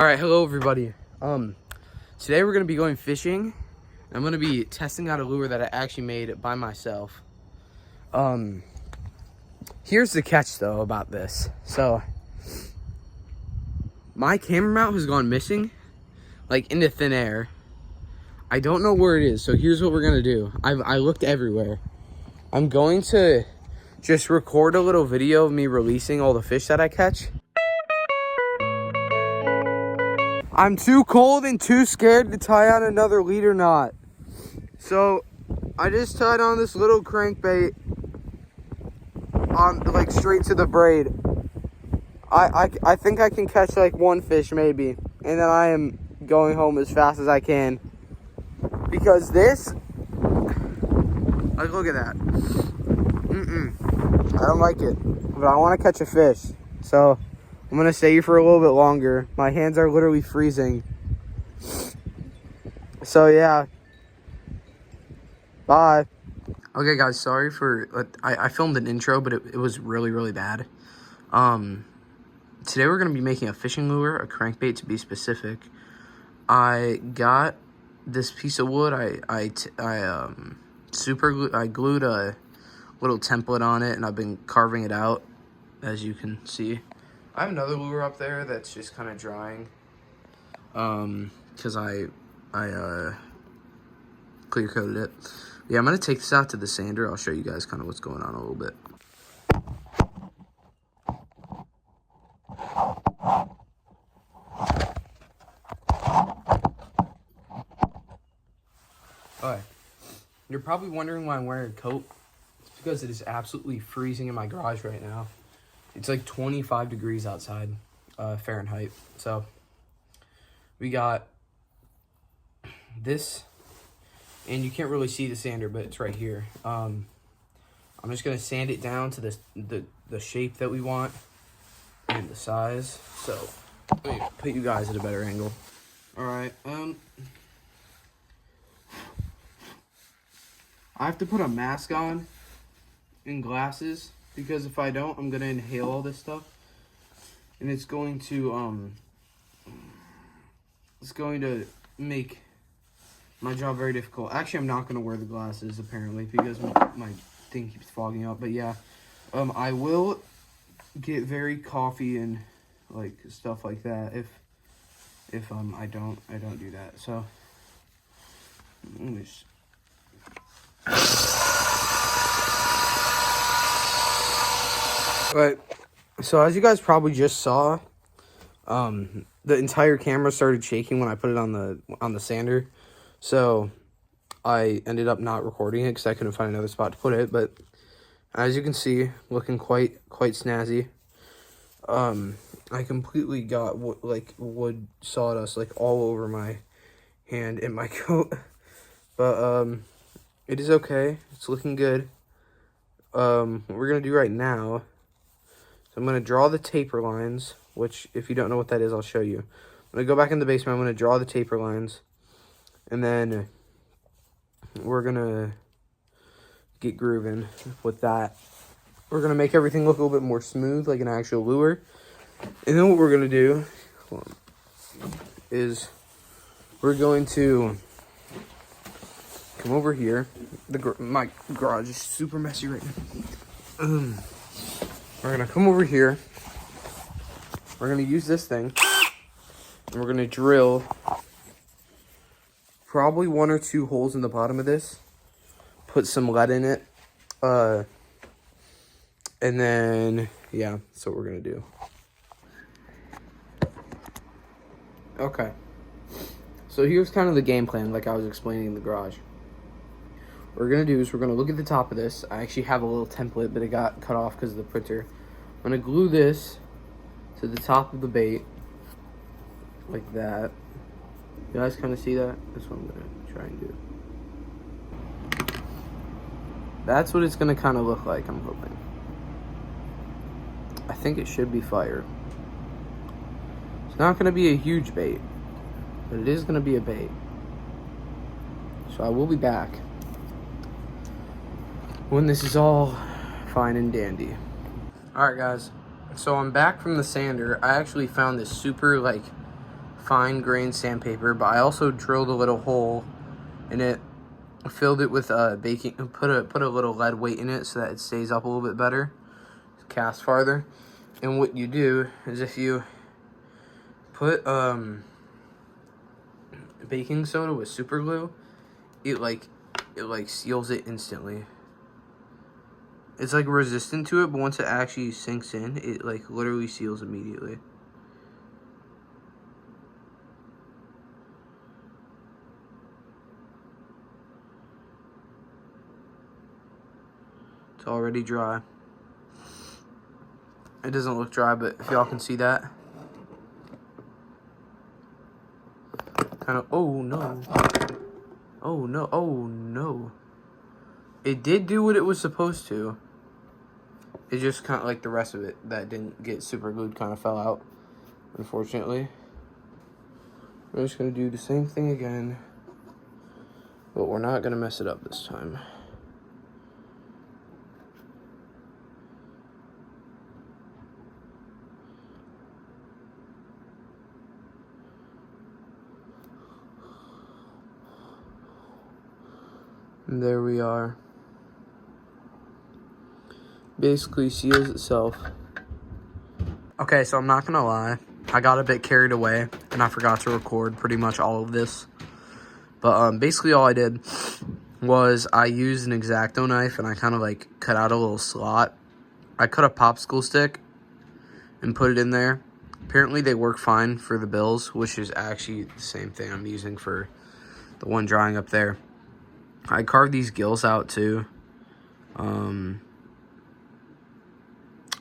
All right, hello everybody. Today we're gonna be going fishing. I'm gonna be testing out a lure that I actually made by myself. Here's the catch though about this. So my camera mount has gone missing, like into thin air. I don't know where it is. So here's what we're gonna do. I looked everywhere. I'm going to just record a little video of me releasing all the fish that I catch. I'm too cold and too scared to tie on another leader knot. So I just tied on this little crankbait on like straight to the braid. I think I can catch like one fish maybe, and then I am going home as fast as I can, because this, like, look at that. I don't like it, but I want to catch a fish, so I'm gonna stay here for a little bit longer. My hands are literally freezing. So yeah, bye. Okay guys, sorry for, I filmed an intro, but it was really bad. Today we're gonna be making a fishing lure, a crankbait to be specific. I got this piece of wood. I glued a little template on it, and I've been carving it out, as you can see. I have another lure up there that's just kind of drying, because I clear coated it. Yeah, I'm gonna take this out to the sander. I'll show you guys kind of what's going on a little bit. Alright, you're probably wondering why I'm wearing a coat. It's because it is absolutely freezing in my garage right now. It's like 25 degrees outside, Fahrenheit. So we got this, and you can't really see the sander, but it's right here. I'm just gonna sand it down to the shape that we want and the size. So let me put you guys at a better angle. All right. I have to put a mask on and glasses, because if I don't, I'm gonna inhale all this stuff, and it's going to make my job very difficult. Actually, I'm not gonna wear the glasses apparently, because my thing keeps fogging up. But yeah, I will get very coffee and like stuff like that if I don't do that. So let me just. Right, so as you guys probably just saw, the entire camera started shaking when I put it on the sander. So I ended up not recording it because I couldn't find another spot to put it. But as you can see, looking quite snazzy. I completely got wood sawdust like all over my hand and my coat. But it is okay. It's looking good. What we're gonna do right now, so I'm gonna draw the taper lines, which if you don't know what that is, I'll show you. I'm gonna go back in the basement. I'm gonna draw the taper lines, and then we're gonna get grooving with that. We're gonna make everything look a little bit more smooth, like an actual lure. And then what we're gonna do is we're going to come over here. My garage is super messy right now. We're gonna come over here. We're gonna use this thing, and we're gonna drill probably 1 or 2 holes in the bottom of this. Put some lead in it, and then yeah, that's what we're gonna do. Okay. So here's kind of the game plan, like I was explaining in the garage. What we're gonna do is we're gonna look at the top of this. I actually have a little template, but it got cut off because of the printer. I'm gonna glue this to the top of the bait like that. You guys kind of see that? That's what I'm gonna try and do. That's what it's gonna kind of look like, I'm hoping. I think it should be fire. It's not gonna be a huge bait, but it is gonna be a bait. So I will be back when this is all fine and dandy. All right guys, so I'm back from the sander. I actually found this super like fine grained sandpaper, but I also drilled a little hole in it, filled it with baking, put a little lead weight in it so that it stays up a little bit better, cast farther. And what you do is if you put baking soda with super glue, it like seals it instantly. It's like resistant to it, but once it actually sinks in, it like literally seals immediately. It's already dry. It doesn't look dry, but if y'all can see that. Kind of, oh no. Oh no, oh no. It did do what it was supposed to. It just kind of like the rest of it that didn't get super glued kind of fell out, unfortunately. We're just going to do the same thing again, but we're not going to mess it up this time. And there we are. Basically seals itself. Okay, so I'm not gonna lie, I got a bit carried away and I forgot to record pretty much all of this. But basically all I did was I used an X-Acto knife and I kind of like cut out a little slot. I cut a popsicle stick and put it in there. Apparently they work fine for the bills, which is actually the same thing I'm using for the one drying up there. I carved these gills out too.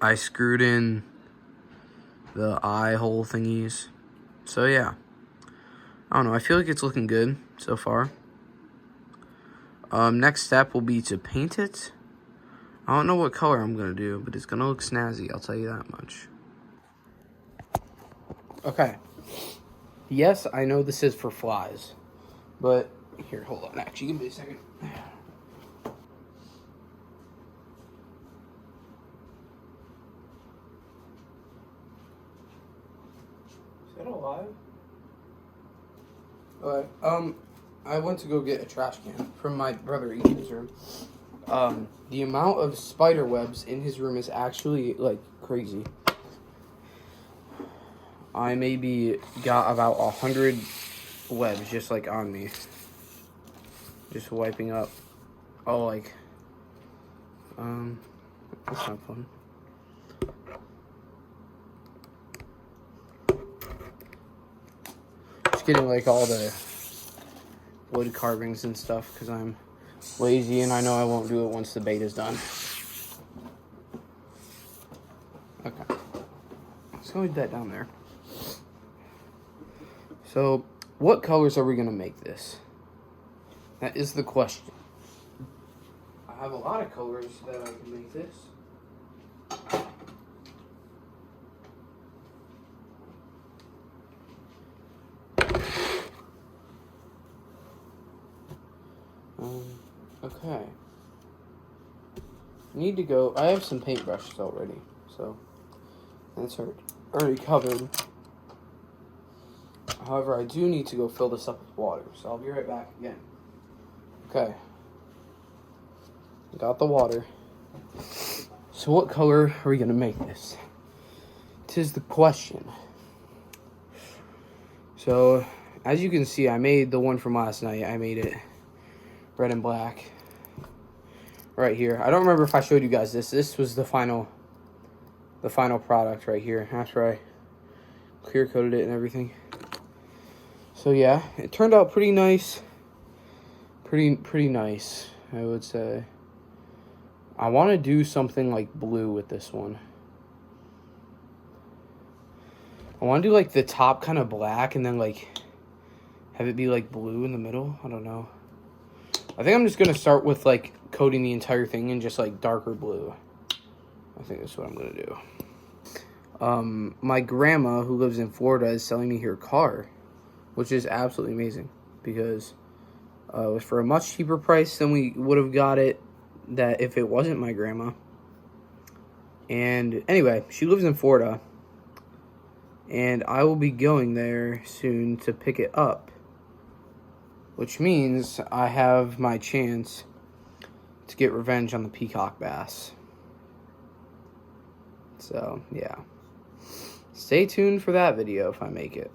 I screwed in the eye hole thingies. So yeah, I don't know. I feel like it's looking good so far. Next step will be to paint it. I don't know what color I'm gonna do, but it's gonna look snazzy. I'll tell you that much. Okay. Yes, I know this is for flies, but here, hold on. Actually, give me a second. Is that alive? Alright, I went to go get a trash can from my brother Ethan's room. The amount of spider webs in his room is actually, like, crazy. I maybe got about 100 webs just, like, on me. Just wiping up. Oh, like, that's not fun. Just getting, like, all the wood carvings and stuff because I'm lazy and I know I won't do it once the bait is done. Okay. Let's go leave that down there. So, what colors are we going to make this? That is the question. I have a lot of colors that I can make this. Okay. Need to go. I have some paintbrushes already, so that's already covered. However, I do need to go fill this up with water, so I'll be right back again. Okay. Got the water. So what color are we going to make this? 'Tis the question. So, as you can see, I made the one from last night. I made it red and black. Right here. I don't remember if I showed you guys this. This was the final product right here after I clear coated it and everything. So yeah, it turned out pretty nice. Pretty nice, I would say. I want to do something like blue with this one. I want to do like the top kind of black and then like have it be like blue in the middle. I don't know. I think I'm just going to start with like coating the entire thing in just like darker blue. I think that's what I'm going to do. My grandma who lives in Florida is selling me her car, which is absolutely amazing because it was for a much cheaper price than we would have got it that if it wasn't my grandma. And anyway, she lives in Florida and I will be going there soon to pick it up, which means I have my chance to get revenge on the peacock bass. So, yeah. Stay tuned for that video if I make it.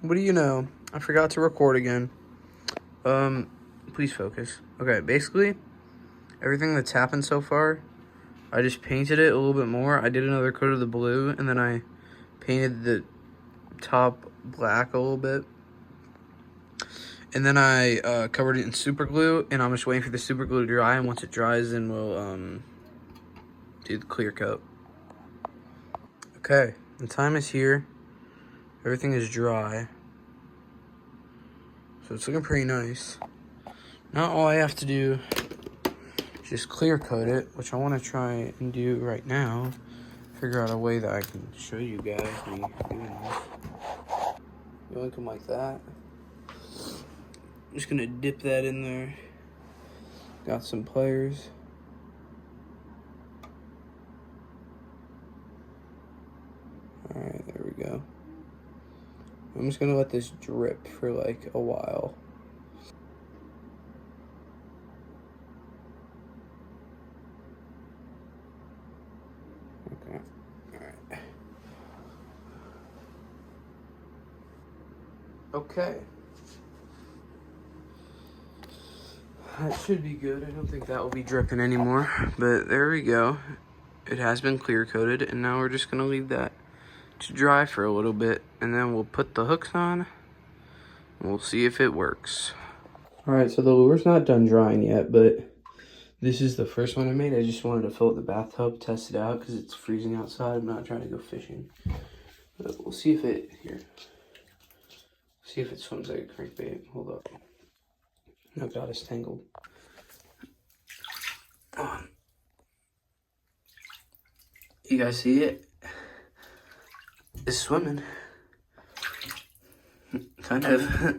What do you know? I forgot to record again. Please focus. Okay, basically, everything that's happened so far, I just painted it a little bit more. I did another coat of the blue, and then I painted the top black a little bit. And then I covered it in super glue, and I'm just waiting for the super glue to dry, and once it dries, then we'll do the clear coat. Okay, the time is here. Everything is dry. So it's looking pretty nice. Now all I have to do is just clear coat it, which I want to try and do right now. Figure out a way that I can show you guys me doing this. You want them like that. I'm just gonna dip that in there. Got some pliers. Alright, there we go. I'm just gonna let this drip for like a while. Okay, alright. Okay. That should be good. I don't think that will be dripping anymore, but there we go. It has been clear coated, and now we're just gonna leave that to dry for a little bit, and then we'll put the hooks on, and we'll see if it works. All right, so the lure's not done drying yet, but this is the first one I made. I just wanted to fill up the bathtub, test it out, because it's freezing outside. I'm not trying to go fishing. But we'll see if it, here. See if it swims like a crankbait. Hold up. Oh God, it's tangled. You guys see it? It's swimming. Kind of.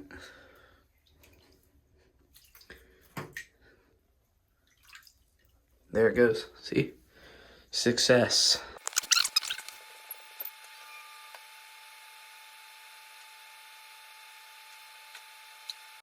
There it goes. See? Success.